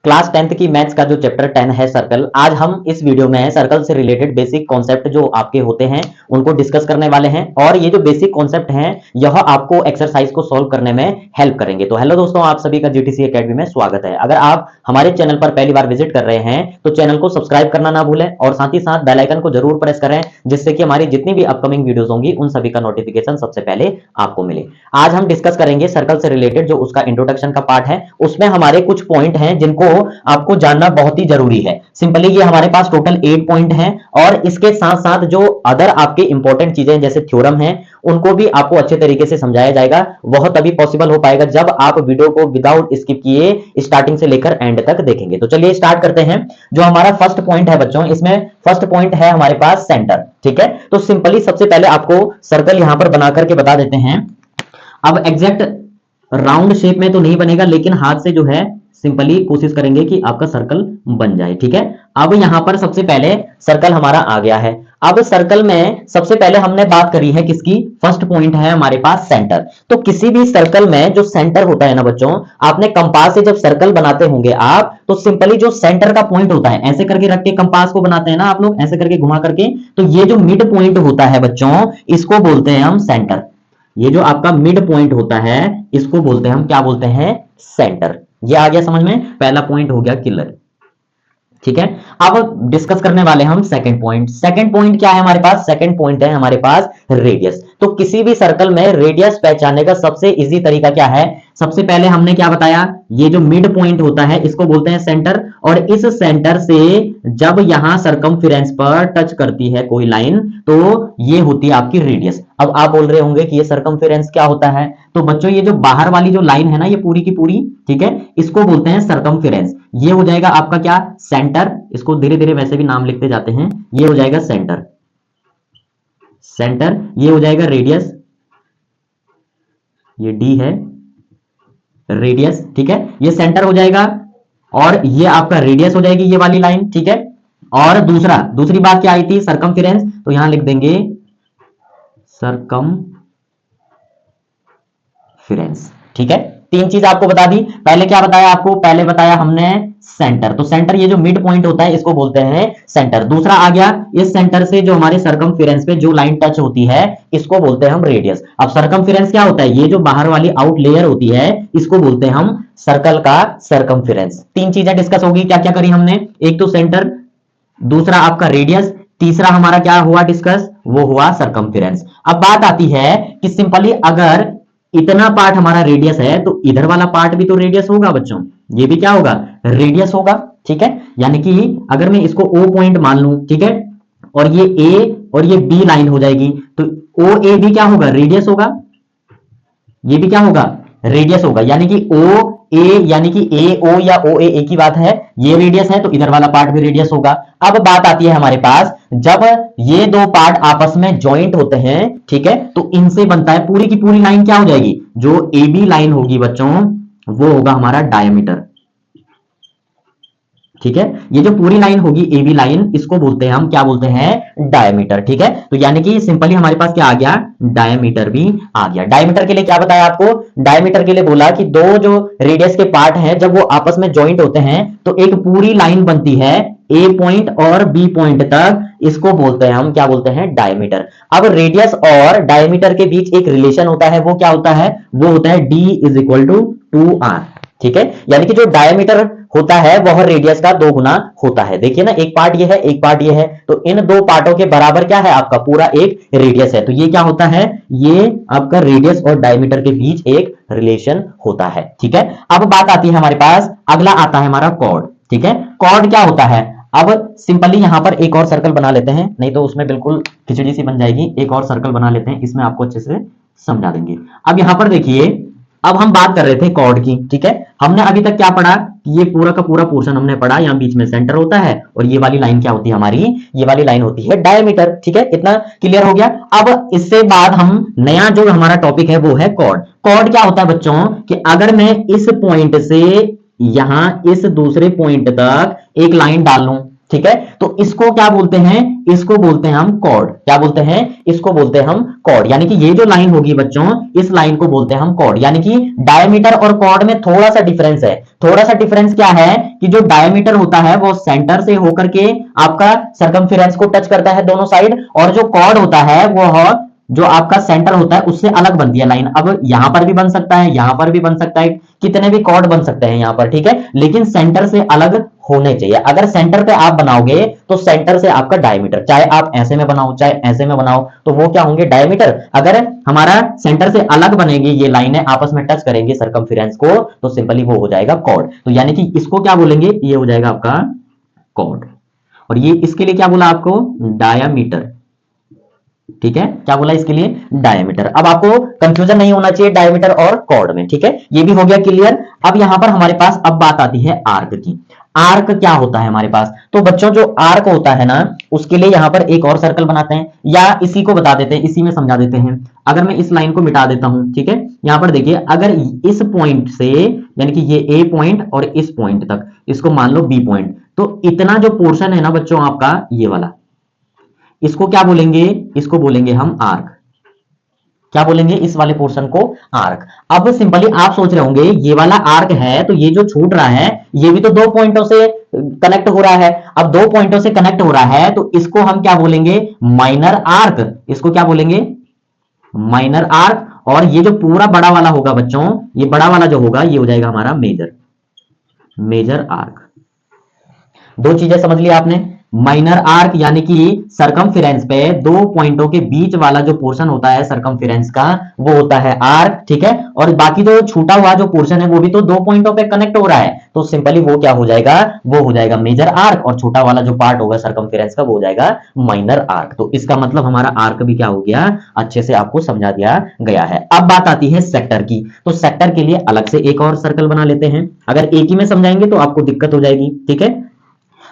Class 10th की maths का जो चैप्टर 10 है सर्कल, आज हम इस वीडियो में सर्कल से रिलेटेड बेसिक कॉन्सेप्ट जो आपके होते हैं उनको डिस्कस करने वाले हैं। और ये जो बेसिक कॉन्सेप्ट हैं यह आपको एक्सरसाइज को सॉल्व करने में हेल्प करेंगे। तो हेलो दोस्तों, आप सभी का जीटीसी एकेडमी में स्वागत है। अगर आप हमारे चैनल पर पहली बार विजिट कर रहे हैं तो चैनल को सब्सक्राइब करना ना भूलें और साथ ही साथ बेल आइकन को जरूर प्रेस करें, जिससे कि हमारी जितनी भी अपकमिंग वीडियोस होंगी उन सभी का नोटिफिकेशन सबसे पहले आपको मिले। आज हम डिस्कस करेंगे सर्कल से रिलेटेड जो उसका इंट्रोडक्शन का पार्ट है, उसमें हमारे कुछ पॉइंट हैं जिनको आपको जानना बहुत ही जरूरी है। सिंपली ये हमारे पास टोटल 8 पॉइंट हैं और इसके साथ साथ जो अदर आपके इंपॉर्टेंट चीजें जैसे थ्योरम है उनको भी आपको अच्छे तरीके से समझाया जाएगा। वह तभी पॉसिबल हो पाएगा जब आप वीडियो को विदाउट स्किप किए स्टार्टिंग से लेकर एंड तक देखेंगे। तो चलिए स्टार्ट करते हैं। जो हमारा फर्स्ट पॉइंट है बच्चों, इसमें फर्स्ट पॉइंट है हमारे पास सेंटर। ठीक है, तो सिंपली सबसे पहले आपको सर्कल यहां पर बना करके बता देते हैं। अब एग्जैक्ट राउंड शेप में तो नहीं बनेगा, लेकिन हाथ से जो है सिंपली कोशिश करेंगे कि आपका सर्कल बन जाए। ठीक है, अब यहां पर सबसे पहले सर्कल हमारा आ गया है। अब सर्कल में सबसे पहले हमने बात करी है किसकी, फर्स्ट पॉइंट है हमारे पास सेंटर। तो किसी भी सर्कल में जो सेंटर होता है ना बच्चों, आपने कंपास से जब सर्कल बनाते होंगे आप, तो सिंपली जो सेंटर का पॉइंट होता है ऐसे करके रख के कंपास को बनाते हैं ना आप लोग, ऐसे करके घुमा करके, तो ये जो मिड पॉइंट होता है बच्चों इसको बोलते हैं हम सेंटर। ये जो आपका मिड पॉइंट होता है इसको बोलते हैं हम, क्या बोलते हैं, सेंटर। ये आ गया समझ में, पहला पॉइंट हो गया क्लियर। ठीक है, अब डिस्कस करने वाले हम सेकंड पॉइंट। सेकंड पॉइंट क्या है हमारे पास, सेकंड पॉइंट है हमारे पास रेडियस। तो किसी भी सर्कल में रेडियस पहचानने का सबसे इजी तरीका क्या है, सबसे पहले हमने क्या बताया, ये जो मिड पॉइंट होता है इसको बोलते हैं सेंटर, और इस सेंटर से जब यहां सरकमफेरेंस पर टच करती है कोई लाइन तो ये होती है आपकी रेडियस। अब आप बोल रहे होंगे कि ये सरकमफेरेंस क्या होता है, तो बच्चों ये जो बाहर वाली जो लाइन है ना ये पूरी की पूरी, ठीक है, इसको बोलते हैं सरकमफेरेंस। ये हो जाएगा आपका क्या, सेंटर। इसको धीरे धीरे वैसे भी नाम लिखते जाते हैं। ये हो जाएगा सेंटर, सेंटर। ये हो जाएगा रेडियस, ये डी है रेडियस। ठीक है, ये सेंटर हो जाएगा और ये आपका रेडियस हो जाएगी ये वाली लाइन। ठीक है, और दूसरी बात क्या आई थी, सरकमफेरेंस, तो यहां लिख देंगे सरकमफेरेंस। ठीक है, तीन चीज आपको बता दी। पहले क्या बताया आपको, पहले बताया हमने सेंटर। तो सेंटर ये जो मिड पॉइंट होता है इसको बोलते हैं सेंटर। दूसरा आ गया, इस सेंटर से जो हमारे सरकमफेरेंस पे जो लाइन टच होती है इसको बोलते हैं हम रेडियस। अब सरकमफेरेंस क्या होता है, ये जो बाहर वाली आउट लेयर होती है इसको बोलते हैं हम सर्कल का सरकमफेरेंस। तीन चीजें डिस्कस होगी, क्या क्या करी हमने, एक तो सेंटर, दूसरा आपका रेडियस, तीसरा हमारा क्या हुआ डिस्कस, वो हुआ सरकमफेरेंस। अब बात आती है कि सिंपली अगर इतना पार्ट हमारा रेडियस है तो इधर वाला पार्ट भी तो रेडियस होगा बच्चों, ये भी क्या होगा, रेडियस होगा। ठीक है, यानी कि अगर मैं इसको ओ पॉइंट मान लूं, ठीक है, और ये ए और ये बी लाइन हो जाएगी, तो ओ ए भी क्या होगा, रेडियस होगा। ये भी क्या होगा, रेडियस होगा। यानी कि ओ ए, यानी कि ए ओ या ओ ए एक ही बात है, ये रेडियस है तो इधर वाला पार्ट भी रेडियस होगा। अब बात आती है हमारे पास, जब ये दो पार्ट आपस में ज्वाइंट होते हैं, ठीक है, तो इनसे बनता है पूरी की पूरी लाइन क्या हो जाएगी, जो ए बी लाइन होगी बच्चों वो होगा हमारा डायमीटर। ठीक है, ये जो पूरी लाइन होगी ए बी लाइन इसको बोलते हैं हम, क्या बोलते हैं, डायमीटर। ठीक है, तो यानी कि सिंपली हमारे पास क्या आ गया, डायमीटर भी आ गया। डायमीटर के लिए क्या बताया आपको, डायमीटर के लिए बोला कि दो जो रेडियस के पार्ट हैं जब वो आपस में ज्वाइंट होते हैं तो एक पूरी लाइन बनती है ए पॉइंट और बी पॉइंट तक, इसको बोलते हैं हम, क्या बोलते हैं, डायमीटर। अब रेडियस और डायमीटर के बीच एक रिलेशन होता है, वो क्या होता है, वो होता है d is equal to 2r। ठीक है, यानी कि जो डायमीटर होता है वह रेडियस का 2 गुना होता है। देखिए ना, एक पार्ट ये है एक पार्ट ये है, तो इन दो पार्टों के बराबर क्या है, आपका पूरा एक रेडियस है। तो ये क्या होता है, ये आपका रेडियस और डायमीटर के बीच एक रिलेशन होता है। ठीक है, अब बात आती है हमारे पास, अगला आता है हमारा कॉर्ड। ठीक है, कॉर्ड क्या होता है, अब सिंपली यहां पर एक और सर्कल बना लेते हैं, नहीं तो उसमें बिल्कुल खिचड़ी सी बन जाएगी। एक और सर्कल बना लेते हैं, इसमें आपको अच्छे से समझा देंगे। अब यहां पर देखिए, अब हम बात कर रहे थे कॉर्ड की। ठीक है, हमने अभी तक क्या पढ़ा, ये पूरा का पूरा पोर्शन हमने पढ़ा, यहाँ बीच में सेंटर होता है और ये वाली लाइन क्या होती है हमारी, ये वाली लाइन होती है डायमीटर। ठीक है, इतना क्लियर हो गया। अब इससे बाद हम नया जो हमारा टॉपिक है वो है कॉर्ड। कॉर्ड क्या होता है बच्चों, कि अगर मैं इस पॉइंट से यहां इस दूसरे पॉइंट तक एक लाइन डाल लूं, ठीक है, तो इसको क्या बोलते हैं, इसको बोलते हैं हम कॉर्ड। क्या बोलते हैं, इसको बोलते हैं हम कॉर्ड। यानी कि ये जो लाइन होगी बच्चों, इस लाइन को बोलते हैं हम कॉर्ड। यानी कि डायमीटर और कॉर्ड में थोड़ा सा डिफरेंस है। थोड़ा सा डिफरेंस क्या है कि जो डायमीटर होता है वो सेंटर से होकर के आपका सरकमफेरेंस को टच करता है दोनों साइड, और जो कॉर्ड होता है वो जो आपका सेंटर होता है उससे अलग बनती है लाइन। अब यहां पर भी बन सकता है, यहां पर भी बन सकता है, कितने भी कॉर्ड बन सकते हैं यहां पर, ठीक है, लेकिन सेंटर से अलग होने चाहिए। अगर सेंटर पे आप बनाओगे तो सेंटर से आपका डायमीटर, चाहे आप ऐसे में बनाओ चाहे ऐसे में बनाओ, तो वो क्या होंगे, डायमीटर। अगर हमारा सेंटर से अलग बनेगी, ये लाइनें आपस में टच करेंगे सरकमफेरेंस को, तो सिंपली वो हो जाएगा कॉर्ड। तो यानी कि इसको क्या बोलेंगे, ये हो जाएगा आपका कॉर्ड। और ये इसके लिए क्या बोला आपको, डायामीटर, ठीक है, क्या बोला इसके लिए, डायमीटर। अब आपको कंफ्यूजन नहीं होना चाहिए डायमीटर और कॉर्ड में, ठीक है, ये भी हो गया क्लियर। अब यहां पर हमारे पास अब बात आती है आर्क की। आर्क क्या होता है हमारे पास, तो बच्चों जो आर्क होता है ना, उसके लिए यहां पर एक और सर्कल बनाते हैं, या इसी को बता देते हैं, इसी में समझा देते हैं। अगर मैं इस लाइन को मिटा देता हूं, ठीक है, यहां पर देखिए, अगर इस पॉइंट से, यानी कि ये ए पॉइंट और इस पॉइंट तक, इसको मान लो बी पॉइंट, तो इतना जो पोर्शन है ना बच्चों आपका ये वाला, इसको क्या बोलेंगे, इसको बोलेंगे हम आर्क। क्या बोलेंगे इस वाले पोर्शन को, आर्क। अब सिंपली आप सोच रहे होंगे ये वाला आर्क है, तो ये जो छूट रहा है ये भी तो दो पॉइंटों से कनेक्ट हो रहा है। अब दो पॉइंटों से कनेक्ट हो रहा है तो इसको हम क्या बोलेंगे, माइनर आर्क। इसको क्या बोलेंगे, माइनर आर्क। और ये जो पूरा बड़ा वाला होगा बच्चों, ये बड़ा वाला जो होगा ये हो जाएगा हमारा मेजर, मेजर आर्क। दो चीजें समझ लिया आपने, माइनर आर्क यानी कि सरकमफेरेंस पे दो पॉइंटों के बीच वाला जो पोर्शन होता है सरकमफेरेंस का, वो होता है आर्क, ठीक है। और बाकी जो छूटा हुआ जो पोर्शन है वो भी तो दो पॉइंटों पे कनेक्ट हो रहा है, तो सिंपली वो क्या हो जाएगा, वो हो जाएगा मेजर आर्क, और छोटा वाला जो पार्ट होगा सरकमफेरेंस का वो हो जाएगा माइनर आर्क। तो इसका मतलब हमारा आर्क भी क्या हो गया, अच्छे से आपको समझा दिया गया है। अब बात आती है सेक्टर की, तो सेक्टर के लिए अलग से एक और सर्कल बना लेते हैं। अगर एक ही में समझाएंगे तो आपको दिक्कत हो जाएगी, ठीक है।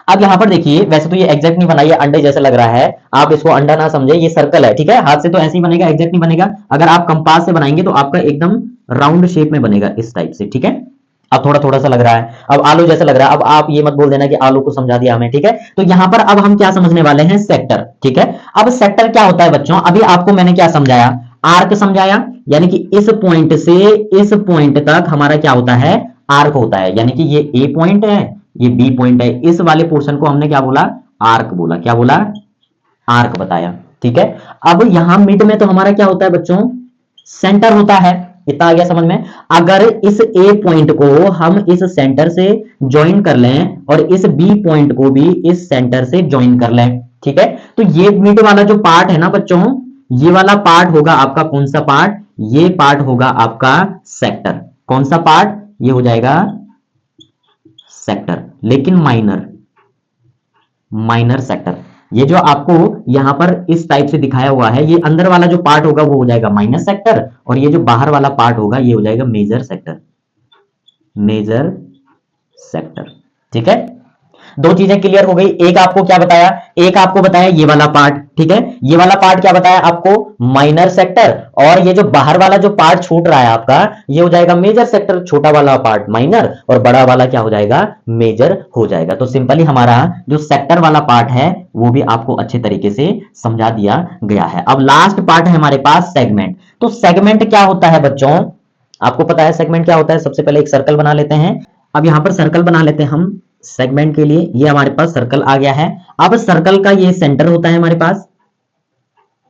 अब यहां पर देखिए, वैसे तो ये एग्जैक्ट नहीं बनाइए, अंडे जैसा लग रहा है, आप इसको अंडा ना समझे, ये सर्कल है, ठीक है, हाथ से तो ऐसे ही बनेगा, एग्जैक्ट नहीं बनेगा। अगर आप कंपास से बनाएंगे तो आपका एकदम राउंड शेप में बनेगा इस टाइप से, ठीक है। अब थोड़ा थोड़ा सा लग रहा है, अब आलू जैसा लग रहा है। अब आप ये मत बोल देना कि आलू को समझा दिया हमें, ठीक है। तो यहां पर अब हम क्या समझने वाले हैं, सेक्टर, ठीक है। अब सेक्टर क्या होता है बच्चों, अभी आपको मैंने क्या समझाया, आर्क समझाया, यानी कि इस पॉइंट से इस पॉइंट तक हमारा क्या होता है, आर्क होता है। यानी कि ये ए पॉइंट है, ये बी पॉइंट है, इस वाले पोर्शन को हमने क्या बोला, आर्क बोला। क्या बोला, आर्क बताया, ठीक है। अब यहां मिड में तो हमारा क्या होता है बच्चों, सेंटर होता है। इतना आ गया समझ में। अगर इस ए पॉइंट को हम इस सेंटर से ज्वाइन कर लें और इस बी पॉइंट को भी इस सेंटर से ज्वाइन कर लें, ठीक है, तो ये मिड वाला जो पार्ट है ना बच्चों, ये वाला पार्ट होगा आपका कौन सा पार्ट, ये पार्ट होगा आपका सेक्टर। कौन सा पार्ट, ये हो जाएगा सेक्टर, लेकिन माइनर, माइनर सेक्टर। ये जो आपको यहां पर इस टाइप से दिखाया हुआ है, ये अंदर वाला जो पार्ट होगा वो हो जाएगा माइनर सेक्टर, और ये जो बाहर वाला पार्ट होगा ये हो जाएगा मेजर सेक्टर, मेजर सेक्टर, ठीक है। दो चीजें क्लियर हो गई। एक आपको क्या बताया, एक आपको बताया ये वाला पार्ट, ठीक है, ये वाला पार्ट क्या बताया आपको, माइनर सेक्टर, और ये जो बाहर वाला जो पार्ट छूट रहा है आपका ये हो जाएगा मेजर सेक्टर, छोटा वाला पार्ट माइनर और बड़ा वाला क्या हो जाएगा, मेजर हो जाएगा। तो सिंपली हमारा जो सेक्टर वाला पार्ट है वो भी आपको अच्छे तरीके से समझा दिया गया है। अब लास्ट पार्ट है हमारे पास सेगमेंट। तो सेगमेंट क्या होता है बच्चों, आपको पता है सेगमेंट क्या होता है। सबसे पहले एक सर्कल बना लेते हैं। अब यहां पर सर्कल बना लेते हैं हम सेगमेंट के लिए। ये हमारे पास सर्कल आ गया है। अब सर्कल का ये सेंटर होता है हमारे पास,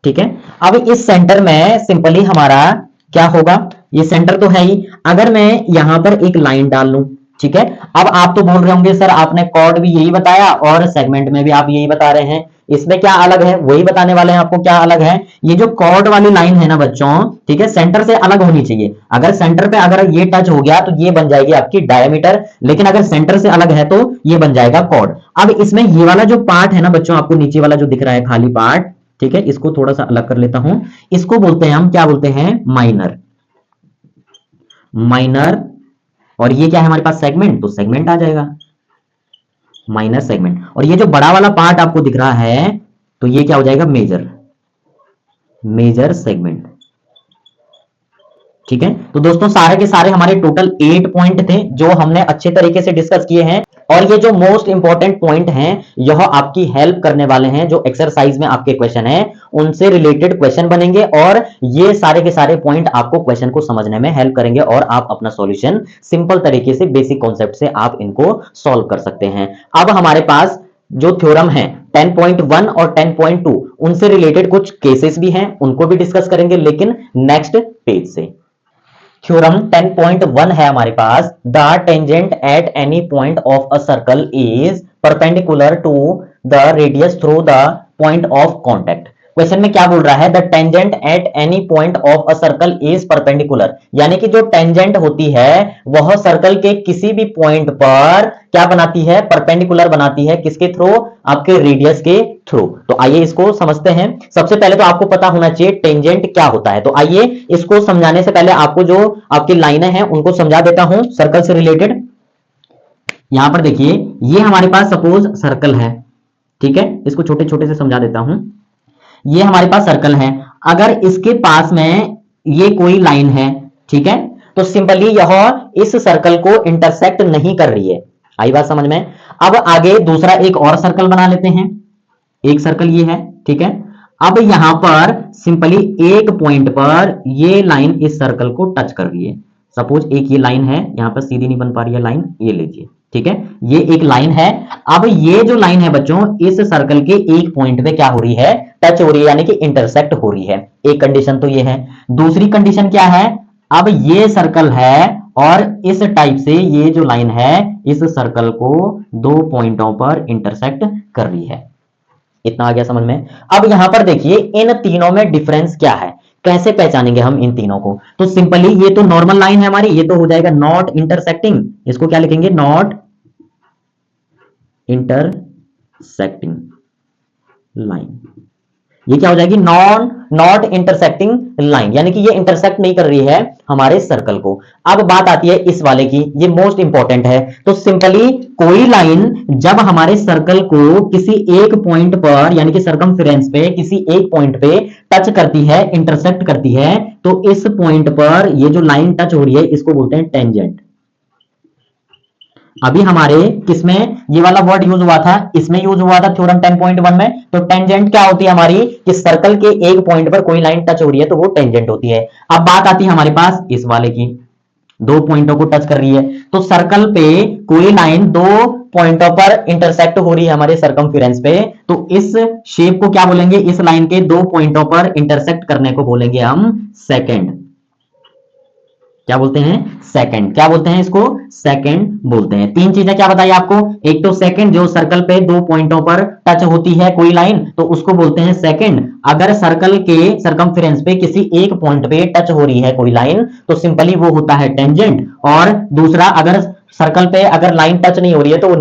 ठीक है। अब इस सेंटर में सिंपली हमारा क्या होगा, ये सेंटर तो है ही। अगर मैं यहां पर एक लाइन डाल लूं, ठीक है। अब आप तो बोल रहे होंगे सर आपने कॉर्ड भी यही बताया और सेगमेंट में भी आप यही बता रहे हैं, इसमें क्या अलग है, वही बताने वाले हैं आपको क्या अलग है। ये जो कॉर्ड वाली लाइन है ना बच्चों, ठीक है, सेंटर से अलग होनी चाहिए। अगर सेंटर पे अगर ये टच हो गया तो ये बन जाएगी आपकी डायमीटर, लेकिन अगर सेंटर से अलग है तो ये बन जाएगा कॉर्ड। अब इसमें ये वाला जो पार्ट है ना बच्चों, आपको नीचे वाला जो दिख रहा है खाली पार्ट, ठीक है, इसको थोड़ा सा अलग कर लेता हूं। इसको बोलते हैं हम, क्या बोलते हैं, माइनर, माइनर। और ये क्या है हमारे पास, सेगमेंट, तो सेगमेंट आ जाएगा माइनर सेगमेंट। और ये जो बड़ा वाला पार्ट आपको दिख रहा है तो ये क्या हो जाएगा, मेजर, मेजर सेगमेंट, ठीक है, तो दोस्तों सारे के सारे हमारे टोटल 8 पॉइंट थे जो हमने अच्छे तरीके से डिस्कस किए हैं, और ये जो मोस्ट इंपॉर्टेंट पॉइंट हैं यह आपकी हेल्प करने वाले हैं। जो एक्सरसाइज में आपके क्वेश्चन हैं उनसे रिलेटेड क्वेश्चन बनेंगे, और ये सारे के सारे पॉइंट आपको क्वेश्चन को समझने में हेल्प करेंगे, और आप अपना सॉल्यूशन सिंपल तरीके से बेसिक कॉन्सेप्ट से आप इनको सॉल्व कर सकते हैं। अब हमारे पास जो थ्योरम है 10.1 और 10.2 उनसे रिलेटेड कुछ केसेस भी हैं, उनको भी डिस्कस करेंगे, लेकिन नेक्स्ट पेज से। थ्योरम 10.1 है हमारे पास, the tangent at any point of a circle is perpendicular to the radius through the point of contact. Question में क्या बोल रहा है, the tangent at any point of a circle is perpendicular, यानी कि जो टेंजेंट होती है वह सर्कल के किसी भी पॉइंट पर क्या बनाती है, परपेंडिकुलर बनाती है। किसके थ्रू, आपके रेडियस के थ्रू। तो आइए इसको समझते हैं। सबसे पहले तो आपको पता होना चाहिए टेंजेंट क्या होता है, तो आइए इसको समझाने से पहले आपको जो आपकी लाइनें हैं उनको समझा देता हूं सर्कल से रिलेटेड। यहां पर देखिए, ये हमारे पास सपोज सर्कल है, ठीक है, इसको छोटे छोटे से समझा देता हूं। ये हमारे पास सर्कल है, अगर इसके पास में ये कोई लाइन है, ठीक है, तो सिंपली यह इस सर्कल को इंटरसेक्ट नहीं कर रही है। आई बात समझ में। अब आगे दूसरा एक और सर्कल बना लेते हैं। एक सर्कल ये है, ठीक है। अब यहां पर सिंपली एक पॉइंट पर ये लाइन इस सर्कल को टच कर रही है। सपोज एक ये लाइन है, यहां पर सीधी नहीं बन पा रही है लाइन, ये लीजिए, ठीक है, ये एक लाइन है। अब ये जो लाइन है बच्चों, इस सर्कल के एक पॉइंट पे क्या हो रही है, टच हो रही है, यानी कि इंटरसेक्ट हो रही है। एक कंडीशन तो ये है। दूसरी कंडीशन क्या है, अब ये सर्कल है और इस टाइप से ये जो लाइन है इस सर्कल को दो पॉइंटों पर इंटरसेक्ट कर रही है। इतना आ गया समझ में। अब यहां पर देखिए इन तीनों में डिफरेंस क्या है, कैसे पहचानेंगे हम इन तीनों को। तो सिंपली ये तो नॉर्मल लाइन है हमारी, ये तो हो जाएगा नॉट इंटरसेक्टिंग। इसको क्या लिखेंगे, नॉट इंटरसेक्टिंग लाइन। ये क्या हो जाएगी, नॉट इंटरसेक्टिंग लाइन, यानी कि ये इंटरसेक्ट नहीं कर रही है हमारे सर्कल को। अब बात आती है इस वाले की, ये मोस्ट इंपॉर्टेंट है। तो सिंपली कोई लाइन जब हमारे सर्कल को किसी एक पॉइंट पर, यानी कि सर्कमफेरेंस पे किसी एक पॉइंट पे टच करती है, इंटरसेक्ट करती है, तो इस पॉइंट पर ये जो लाइन टच हो रही है इसको बोलते हैं टेंजेंट। अभी हमारे किसमें ये वाला वर्ड यूज हुआ था, इसमें यूज हुआ था थ्योरम 10.1 में। तो टेंजेंट क्या होती है हमारी, कि सर्कल के एक पॉइंट पर कोई लाइन टच हो रही है तो वो टेंजेंट होती है। अब बात आती है हमारे पास इस वाले की, दो पॉइंटों को टच कर रही है, तो सर्कल पे कोई लाइन दो पॉइंटों पर इंटरसेक्ट हो रही है हमारे सर्कमफेरेंस पे, तो इस शेप को क्या बोलेंगे, इस लाइन के दो पॉइंटों पर इंटरसेक्ट करने को बोलेंगे हम सेकंड। क्या बोलते हैं, सेकंड। क्या बोलते हैं इसको, सेकंड बोलते हैं। तीन चीजें क्या बताई आपको, एक तो सेकंड, जो सर्कल पे दो पॉइंटों पर टच होती है कोई लाइन तो उसको बोलते हैं सेकंड। अगर सर्कल के सर्कमफेरेंस पे किसी एक पॉइंट पे टच हो रही है कोई लाइन तो सिंपली वो होता है टेंजेंट। और दूसरा, अगर सर्कल पे अगर लाइन टच नहीं हो रही है तो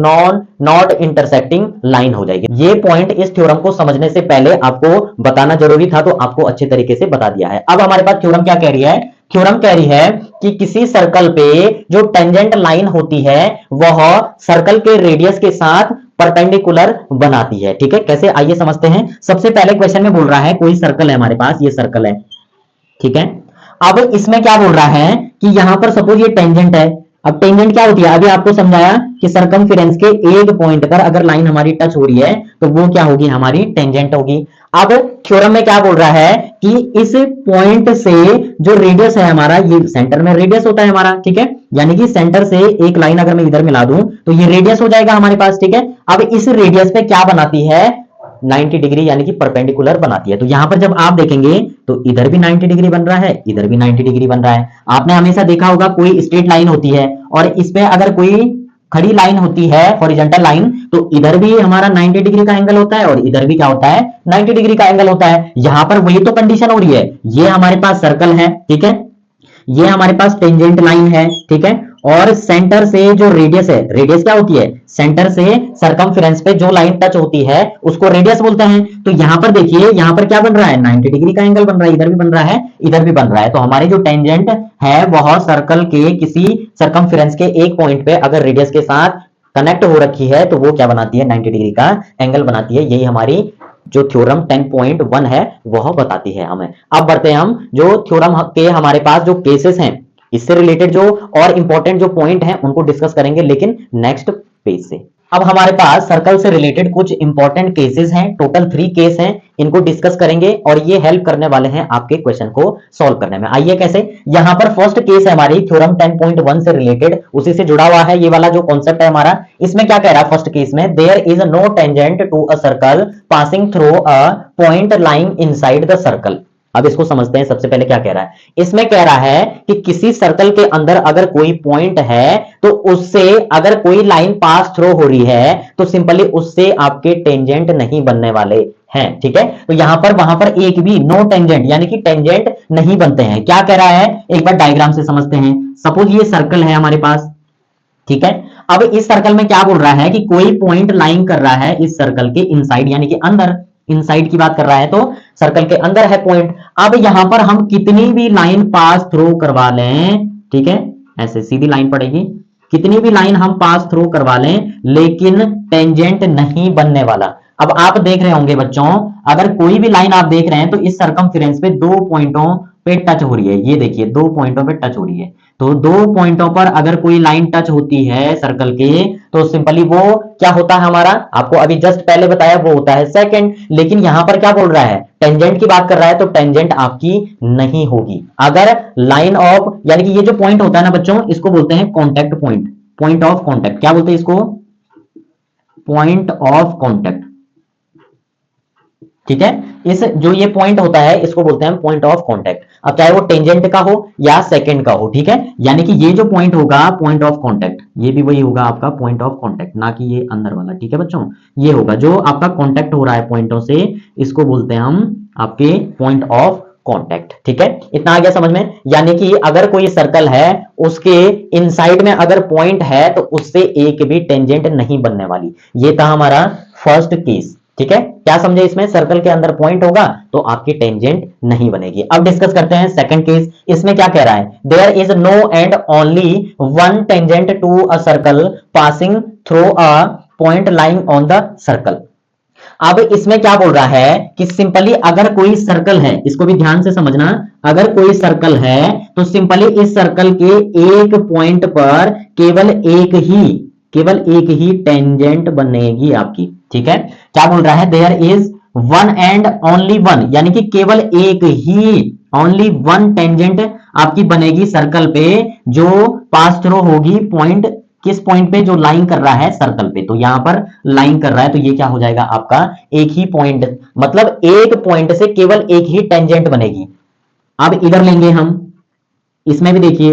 नॉट इंटरसेक्टिंग लाइन हो जाएगी। ये पॉइंट इस थ्योरम को समझने से पहले आपको बताना जरूरी था, तो आपको अच्छे तरीके से बता दिया है। अब हमारे पास थ्योरम क्या कह रही है, थ्योरम कह रही है कि किसी सर्कल पे जो टेंजेंट लाइन होती है वह सर्कल के रेडियस के साथ परपेंडिकुलर बनाती है। ठीक है, कैसे, आइए समझते हैं। सबसे पहले क्वेश्चन में बोल रहा है कोई सर्कल है हमारे पास, ये सर्कल है, ठीक है। अब इसमें क्या बोल रहा है कि यहां पर सपोज ये टेंजेंट है। अब टेंजेंट क्या होती है, अभी आपको समझाया कि सर्कमफेरेंस के एक पॉइंट पर अगर लाइन हमारी टच हो रही है तो वो क्या होगी, हमारी टेंजेंट होगी। अब थ्योरम में क्या बोल रहा है कि इस पॉइंट से जो रेडियस है हमारा, ये सेंटर में रेडियस होता है हमारा, ठीक है, यानी कि सेंटर से एक लाइन अगर मैं इधर मिला दूं तो ये रेडियस हो जाएगा हमारे पास, ठीक है। अब इस रेडियस पे क्या बनाती है, 90 डिग्री, यानी कि परपेंडिकुलर बनाती है। तो यहां पर जब आप देखेंगे तो इधर भी 90 डिग्री बन रहा है, इधर भी 90 डिग्री बन रहा है। आपने हमेशा देखा होगा कोई स्ट्रेट लाइन होती है और इस पे अगर कोई खड़ी लाइन होती है, हॉरिजॉन्टल लाइन, तो इधर भी हमारा 90 डिग्री का एंगल होता है और इधर भी क्या होता है, 90 डिग्री का एंगल होता है। यहां पर वही तो कंडीशन हो रही है। ये हमारे पास सर्कल है, ठीक है, ये हमारे पास टेंजेंट लाइन है, ठीक है, और सेंटर से जो रेडियस है, रेडियस क्या होती है, सेंटर से सर्कमफेरेंस पे जो लाइन टच होती है उसको रेडियस बोलते हैं। तो यहां पर देखिए, यहां पर क्या बन रहा है, 90 डिग्री का एंगल बन रहा है, इधर भी बन रहा है, इधर भी बन रहा है। तो हमारी जो टेंजेंट है वह सर्कल के किसी सर्कमफेरेंस के एक पॉइंट पे अगर रेडियस के साथ कनेक्ट हो रखी है तो वो क्या बनाती है, 90 डिग्री का एंगल बनाती है। यही हमारी जो थ्योरम 10.1 है वह बताती है हमें। अब बढ़ते हैं हम जो थ्योरम के हमारे पास जो केसेस हैं, इससे रिलेटेड जो और इंपॉर्टेंट जो पॉइंट हैं उनको डिस्कस करेंगे, लेकिन नेक्स्ट पेज से। अब हमारे पास सर्कल से रिलेटेड कुछ इंपॉर्टेंट केसेस हैं, टोटल 3 केस हैं, इनको डिस्कस करेंगे और ये हेल्प करने वाले हैं आपके क्वेश्चन को सॉल्व करने में। आइए कैसे। यहां पर फर्स्ट केस है हमारी थ्योरम 10.1 से रिलेटेड, उसी से जुड़ा हुआ है ये वाला जो कॉन्सेप्ट है हमारा। इसमें क्या कह रहा है फर्स्ट केस में, there is no tangent to a circle passing through a point lying inside the circle. अब इसको समझते हैं। सबसे पहले क्या कह रहा है, इसमें कह रहा है कि किसी सर्कल के अंदर अगर कोई पॉइंट है तो उससे अगर कोई लाइन पास थ्रू हो रही है तो सिंपली उससे आपके टेंजेंट नहीं बनने वाले हैं। ठीक है, तो यहां पर वहां पर एक भी नो टेंजेंट यानी कि टेंजेंट नहीं बनते हैं। क्या कह रहा है, एक बार डायग्राम से समझते हैं। सपोज ये सर्कल है हमारे पास, ठीक है। अब इस सर्कल में क्या बोल रहा है कि कोई पॉइंट लाइन कर रहा है इस सर्कल के इनसाइड यानी कि अंदर, इनसाइड की बात कर रहा है तो सर्कल के अंदर है पॉइंट। अब यहां पर हम कितनी भी लाइन पास थ्रू करवा लें, ठीक है, ऐसे सीधी लाइन पड़ेगी, कितनी भी लाइन हम पास थ्रू करवा लें लेकिन टेंजेंट नहीं बनने वाला। अब आप देख रहे होंगे बच्चों, अगर कोई भी लाइन आप देख रहे हैं तो इस सर्कमफेरेंस पे 2 पॉइंटों पे टच हो रही है। ये देखिए 2 पॉइंटों पे टच हो रही है, तो 2 पॉइंटों पर अगर कोई लाइन टच होती है सर्कल के तो सिंपली वो क्या होता है हमारा, आपको अभी जस्ट पहले बताया, वो होता है सेकंड। लेकिन यहां पर क्या बोल रहा है, टेंजेंट की बात कर रहा है, तो टेंजेंट आपकी नहीं होगी अगर लाइन ऑफ, यानी कि ये जो पॉइंट होता है ना बच्चों, इसको बोलते हैं contact point, point of contact. क्या बोलते हैं इसको, पॉइंट ऑफ कॉन्टेक्ट। ठीक है, इस जो ये पॉइंट होता है इसको बोलते हैं पॉइंट ऑफ कांटेक्ट। अब चाहे वो टेंजेंट का हो या सेकंड का हो, ठीक है, यानी कि ये जो पॉइंट होगा पॉइंट ऑफ कांटेक्ट, ये भी वही होगा आपका पॉइंट ऑफ कांटेक्ट, ना कि ये अंदर वाला। ठीक है बच्चों, ये होगा जो आपका कांटेक्ट हो रहा है पॉइंटों से, इसको बोलते हैं हम आपके पॉइंट ऑफ कांटेक्ट। ठीक है, इतना आ गया समझ में। यानी कि अगर कोई सर्कल है उसके इनसाइड में अगर पॉइंट है तो उससे एक भी टेंजेंट नहीं बनने वाली। ये था हमारा फर्स्ट केस। ठीक है, क्या समझे इसमें, सर्कल के अंदर पॉइंट होगा तो आपकी टेंजेंट नहीं बनेगी। अब डिस्कस करते हैं सेकंड केस। इसमें क्या कह रहा है, there is no and only one tangent to a circle passing through a point lying on the circle. अब इसमें क्या बोल रहा है कि सिंपली अगर कोई सर्कल है, इसको भी ध्यान से समझना, अगर कोई सर्कल है तो सिंपली इस सर्कल के एक पॉइंट पर केवल एक ही टेंजेंट बनेगी आपकी। ठीक है, क्या बोल रहा है, there is one and only one, यानी कि केवल एक ही, ओनली वन टेंजेंट आपकी बनेगी सर्कल पे जो पास थ्रू होगी पॉइंट, किस पॉइंट पे, जो लाइन कर रहा है सर्कल पे। तो यहां पर लाइन कर रहा है तो ये क्या हो जाएगा आपका एक ही पॉइंट, मतलब एक पॉइंट से केवल एक ही टेंजेंट बनेगी। अब इधर लेंगे हम, इसमें भी देखिए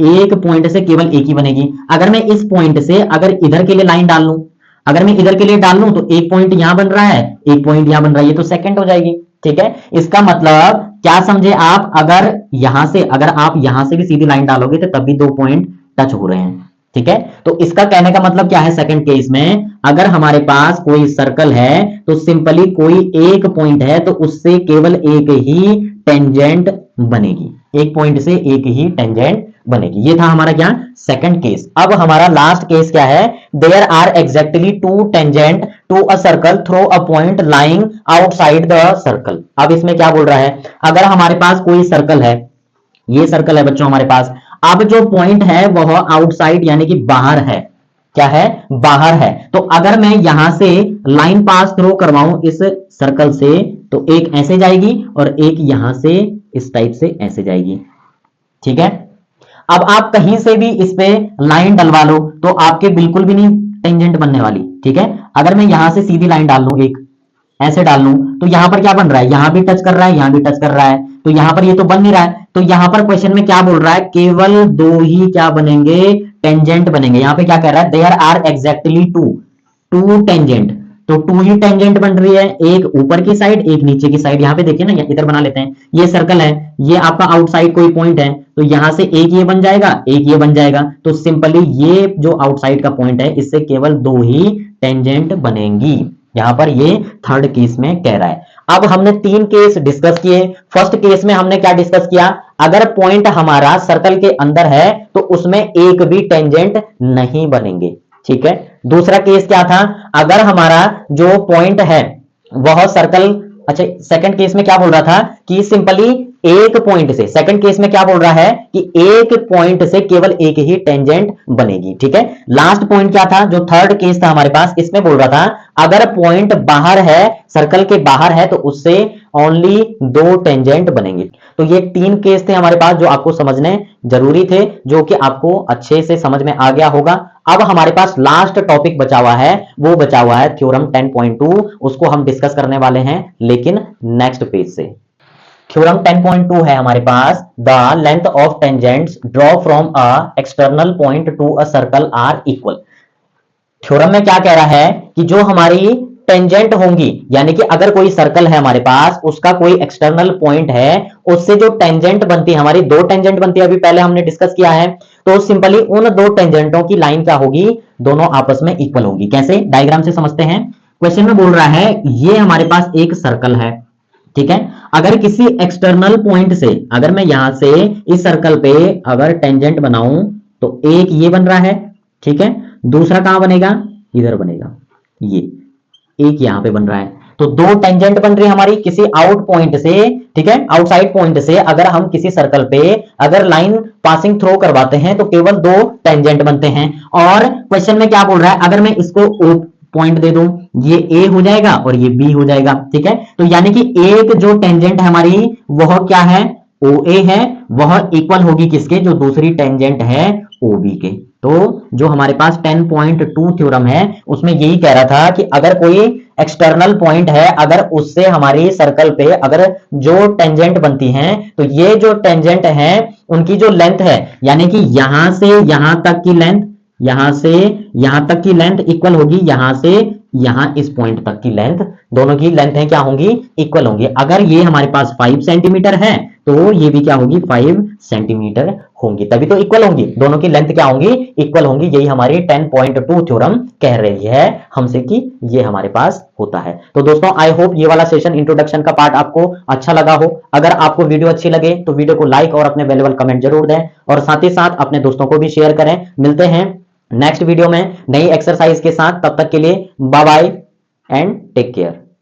एक पॉइंट से केवल एक ही बनेगी। अगर मैं इस पॉइंट से अगर इधर के लिए लाइन डाल लूं, अगर मैं इधर के लिए डाल लूं तो एक पॉइंट यहां बन रहा है, एक पॉइंट यहां बन रहा है, ये तो सेकंड हो जाएगी। ठीक है, इसका मतलब क्या समझे आप, अगर यहां से, अगर आप यहां से भी सीधी लाइन डालोगे तो तब भी 2 पॉइंट टच हो रहे हैं। ठीक है, तो इसका कहने का मतलब क्या है, सेकंड केस में अगर हमारे पास कोई सर्कल है तो सिंपली कोई एक पॉइंट है तो उससे केवल एक ही टेंजेंट बनेगी, एक पॉइंट से एक ही टेंजेंट बनेगी। ये था हमारा क्या, सेकंड केस। अब हमारा लास्ट केस क्या है, there are exactly 2 tangent to a circle through a point lying outside the circle. अब इसमें क्या बोल रहा है, अगर हमारे पास कोई सर्कल है, ये सर्कल है बच्चों हमारे पास, अब जो पॉइंट है वह आउटसाइड यानी कि बाहर है, क्या है, बाहर है। तो अगर मैं यहां से लाइन पास थ्रू करवाऊं इस सर्कल से तो एक ऐसे जाएगी और एक यहां से इस टाइप से ऐसे जाएगी। ठीक है, अब आप कहीं से भी इस पे लाइन डलवा लो तो आपके बिल्कुल भी नहीं टेंजेंट बनने वाली। ठीक है, अगर मैं यहां से सीधी लाइन डाल लूं, एक ऐसे डाल लूं तो यहां पर क्या बन रहा है, यहां भी टच कर रहा है, यहां भी टच कर रहा है, तो यहां पर ये तो बन नहीं रहा है। तो यहां पर क्वेश्चन में क्या बोल रहा है, केवल 2 ही क्या बनेंगे, टेंजेंट बनेंगे। यहां पे क्या कह रहा है, देयर आर एग्जैक्टली 2 टेंजेंट, तो 2 ही टेंजेंट बन रही है, एक ऊपर की साइड एक नीचे की साइड। यहां पे देखिए ना, इधर बना लेते हैं, ये सर्कल है, ये आपका आउटसाइड कोई पॉइंट है, तो यहां से एक ये बन जाएगा, एक ये बन जाएगा, तो सिंपली ये जो आउटसाइड का पॉइंट है इससे केवल 2 ही टेंजेंट बनेंगी। यहां पर ये थर्ड केस में कह रहा है। अब हमने 3 केस डिस्कस किए। फर्स्ट केस में हमने क्या डिस्कस किया, अगर पॉइंट हमारा सर्कल के अंदर है तो उसमें एक भी टेंजेंट नहीं बनेंगे। ठीक है, दूसरा केस क्या था, अगर हमारा जो पॉइंट है वह सर्कल, अच्छा सेकंड केस में क्या बोल रहा था कि सिंपली एक पॉइंट से, सेकंड केस में क्या बोल रहा है कि एक पॉइंट से केवल एक ही टेंजेंट बनेगी, ठीक है। लास्ट पॉइंट क्या था, जो थर्ड केस था हमारे पास, इसमें बोल रहा था अगर पॉइंट बाहर है, सर्कल के बाहर है, तो उससे ओनली दो टेंजेंट बनेंगे। तो ये तीन केस थे हमारे पास जो आपको समझने जरूरी थे, जो कि आपको अच्छे से समझ में आ गया होगा। अब हमारे पास लास्ट टॉपिक बचा हुआ है, वो बचा हुआ है थ्योरम 10.2, उसको हम डिस्कस करने वाले हैं लेकिन नेक्स्ट पेज से। थ्योरम 10.2 है हमारे पास, the length of tangents draw from a external point to a circle are equal. Theorem में क्या कह रहा है कि जो हमारी टेंजेंट होंगी, यानी कि अगर कोई सर्कल है हमारे पास, उसका कोई एक्सटर्नल पॉइंट है, उससे जो टेंजेंट बनती है, हमारी दो टेंजेंट बनती है, अभी पहले हमने डिस्कस किया है। तो सिंपली उन दो टेंजेंटों की लाइन क्या होगी, दोनों आपस में इक्वल होगी। कैसे, डायग्राम से समझते हैं। क्वेश्चन में बोल रहा है ये हमारे पास एक सर्कल है, ठीक है। अगर किसी एक्सटर्नल पॉइंट से, अगर मैं यहां से इस सर्कल पे अगर टेंजेंट बनाऊं, तो एक ये बन रहा है, ठीक है, दूसरा कहां बनेगा, इधर बनेगा, ये एक यहां पे बन रहा है। तो दो टेंजेंट बन रही है हमारी किसी आउट पॉइंट से, ठीक है, आउटसाइड पॉइंट से अगर हम किसी सर्कल पे अगर लाइन पासिंग थ्रो करवाते हैं तो केवल दो टेंजेंट बनते हैं। और क्वेश्चन में क्या बोल रहा है, अगर मैं इसको पॉइंट दे दूं, ये ए हो जाएगा और ये बी हो जाएगा, ठीक है। तो यानी कि एक जो टेंजेंट है हमारी, वह क्या है, ओ ए है, वह इक्वल होगी किसके, जो दूसरी टेंजेंट है ओ बी के। तो जो हमारे पास 10.2 थ्योरम है, उसमें यही कह रहा था कि अगर कोई एक्सटर्नल पॉइंट है, अगर उससे हमारी सर्कल पे अगर जो टेंजेंट बनती हैं, तो ये जो टेंजेंट है उनकी जो लेंथ है, यानी कि यहां से यहां तक की लेंथ, यहां से यहां तक की लेंथ इक्वल होगी यहां से यहां इस पॉइंट तक की लेंथ, दोनों की लेंथ क्या होंगी, इक्वल होंगी। अगर ये हमारे पास 5 सेंटीमीटर है तो ये भी क्या होगी, 5 सेंटीमीटर होंगी, तभी तो इक्वल होंगी, दोनों की लेंथ क्या होंगी, इक्वल होंगी। यही हमारी 10.2 थ्योरम कह रही है हमसे कि ये हमारे पास होता है। तो दोस्तों आई होप ये वाला सेशन इंट्रोडक्शन का पार्ट आपको अच्छा लगा हो। अगर आपको वीडियो अच्छी लगे तो वीडियो को लाइक और अपने वैल्यूएबल कमेंट जरूर दें, और साथ ही साथ अपने दोस्तों को भी शेयर करें। मिलते हैं नेक्स्ट वीडियो में नई एक्सरसाइज के साथ, तब तक के लिए bye bye and take care.